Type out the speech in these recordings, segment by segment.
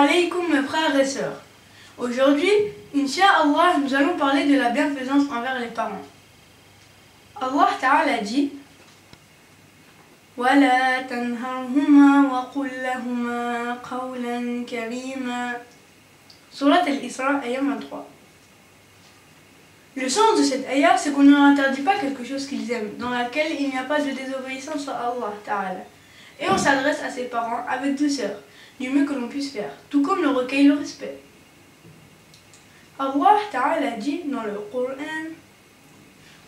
alaykoum mes frères et sœurs. Aujourd'hui, Inch'Allah, nous allons parler de la bienfaisance envers les parents. Allah Ta'ala dit وَلَا تَنْهَرْهُمَا وَقُلْ لَهُمَا قَوْلًا كَرِيمًا. Surat Al-Isra, ayah 23. Le sens de cette ayah, c'est qu'on ne leur interdit pas quelque chose qu'ils aiment, dans laquelle il n'y a pas de désobéissance à Allah Ta'ala. Et on s'adresse à ses parents avec douceur, du mieux que l'on puisse faire, tout comme le recueille le respect. Allah Ta'ala dit dans le Coran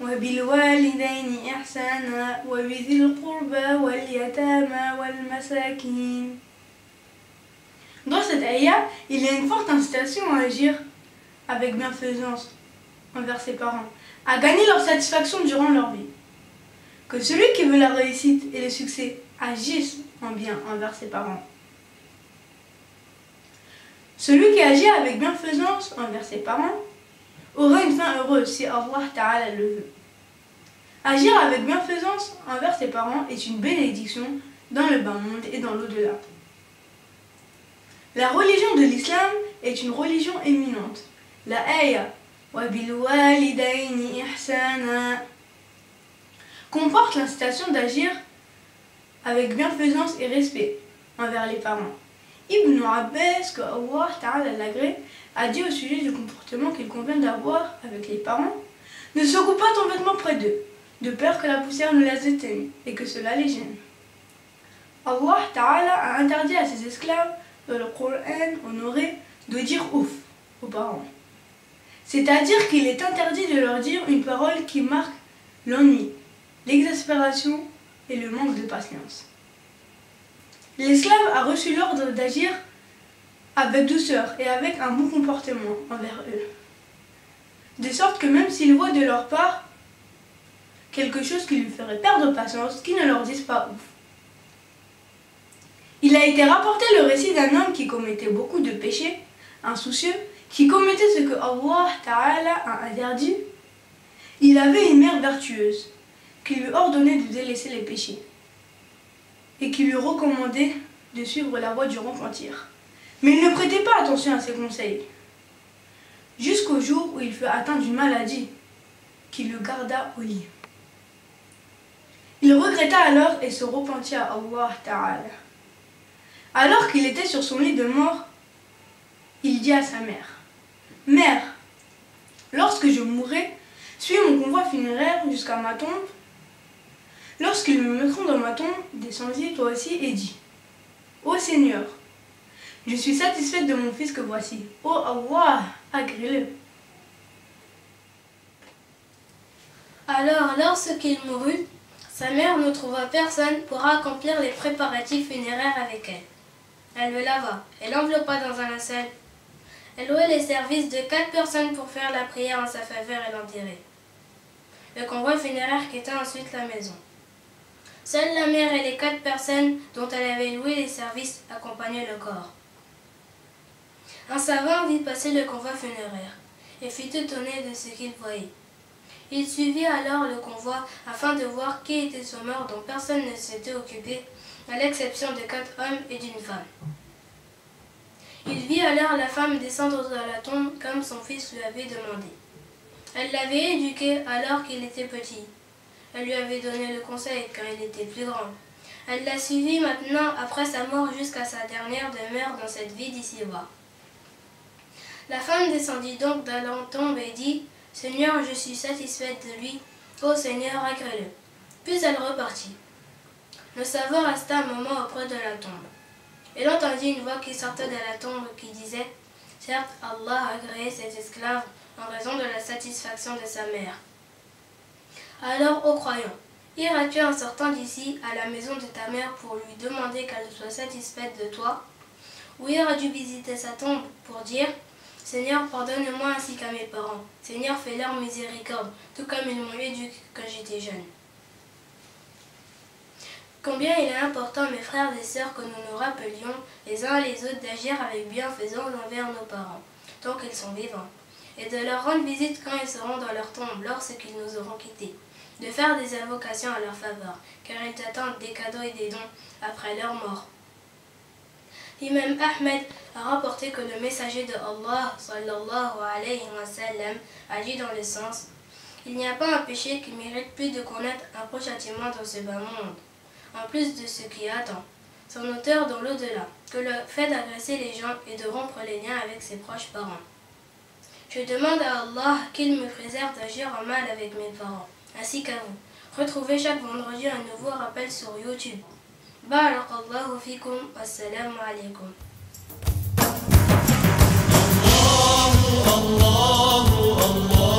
وَبِالْوَالِدَيْنِ إِحْسَانًا وَبِذِي الْقُرْبَى وَالْيَتَامَى وَالْمَسَاكِينِ. Dans cette ayah, il y a une forte incitation à agir avec bienfaisance envers ses parents, à gagner leur satisfaction durant leur vie. Que celui qui veut la réussite et le succès agisse en bien envers ses parents. Celui qui agit avec bienfaisance envers ses parents aura une fin heureuse si Allah Ta'ala le veut. Agir avec bienfaisance envers ses parents est une bénédiction dans le bas monde et dans l'au-delà. La religion de l'islam est une religion éminente. La ayah وَبِالْوَالِدَيْنِ إِحْسَانًا comporte l'incitation d'agir avec bienfaisance et respect envers les parents. Ibn Abbas, que Allah Ta'ala l'agrée, a dit au sujet du comportement qu'il convient d'avoir avec les parents: ne secoue pas ton vêtement près d'eux, de peur que la poussière ne les éteigne et que cela les gêne. Allah Ta'ala a interdit à ses esclaves, dans le Coran honoré, de dire ouf aux parents. C'est-à-dire qu'il est interdit de leur dire une parole qui marque l'ennui, l'exaspération et le manque de patience. L'esclave a reçu l'ordre d'agir avec douceur et avec un bon comportement envers eux, de sorte que même s'ils voient de leur part quelque chose qui lui ferait perdre patience, qu'ils ne leur disent pas ouf. Il a été rapporté le récit d'un homme qui commettait beaucoup de péchés, insoucieux, qui commettait ce que Allah Ta'ala a interdit. Il avait une mère vertueuse qui lui ordonnait de délaisser les péchés et qui lui recommandait de suivre la voie du repentir. Mais il ne prêtait pas attention à ses conseils, jusqu'au jour où il fut atteint d'une maladie qui le garda au lit. Il regretta alors et se repentit à Allah Ta'ala. Alors qu'il était sur son lit de mort, il dit à sa mère: « Mère, lorsque je mourrai, suis mon convoi funéraire jusqu'à ma tombe. Lorsqu'ils me mettront dans ma tombe, descends-y toi aussi et dis: Ô Seigneur, je suis satisfaite de mon fils que voici. Ô Allah, agrée-le. » Alors, lorsqu'il mourut, sa mère ne trouva personne pour accomplir les préparatifs funéraires avec elle. Elle le lava et l'enveloppa dans un linceul. Elle louait les services de 4 personnes pour faire la prière en sa faveur et l'enterrer. Le convoi funéraire quitta ensuite la maison. Seule la mère et les 4 personnes dont elle avait loué les services accompagnaient le corps. Un savant vit passer le convoi funéraire et fut étonné de ce qu'il voyait. Il suivit alors le convoi afin de voir qui était ce mort dont personne ne s'était occupé, à l'exception de 4 hommes et d'une femme. Il vit alors la femme descendre de la tombe comme son fils lui avait demandé. Elle l'avait éduqué alors qu'il était petit. Elle lui avait donné le conseil quand il était plus grand. Elle l'a suivi maintenant après sa mort jusqu'à sa dernière demeure dans cette vie d'ici-bas. La femme descendit donc de la tombe et dit: « Seigneur, je suis satisfaite de lui. Ô Seigneur, agrée-le. » Puis elle repartit. Le savant resta un moment auprès de la tombe. Il entendit une voix qui sortait de la tombe qui disait: « Certes, Allah a agréé cet esclave en raison de la satisfaction de sa mère. » Alors, ô croyant, iras-tu en sortant d'ici à la maison de ta mère pour lui demander qu'elle soit satisfaite de toi? Ou iras-tu visiter sa tombe pour dire: « Seigneur, pardonne-moi ainsi qu'à mes parents. Seigneur, fais-leur miséricorde, tout comme ils m'ont éduqué quand j'étais jeune. » Combien il est important, mes frères et sœurs, que nous nous rappelions les uns les autres d'agir avec bienfaisance envers nos parents, tant qu'ils sont vivants, et de leur rendre visite quand ils seront dans leur tombe, lorsqu'ils nous auront quittés, de faire des invocations à leur faveur, car ils attendent des cadeaux et des dons après leur mort. L'imam Ahmed a rapporté que le messager de Allah sallallahu alayhi wa sallam a dit dans le sens: il n'y a pas un péché qui mérite plus de connaître un proche châtiment dans ce bas monde, en plus de ce qui attend son auteur dans l'au-delà, que le fait d'agresser les gens et de rompre les liens avec ses proches parents. Je demande à Allah qu'il me préserve d'agir en mal avec mes parents, ainsi qu'à vous. Retrouvez chaque vendredi un nouveau rappel sur YouTube. Barakallahu fikum, assalamu alaikum. الله الله الله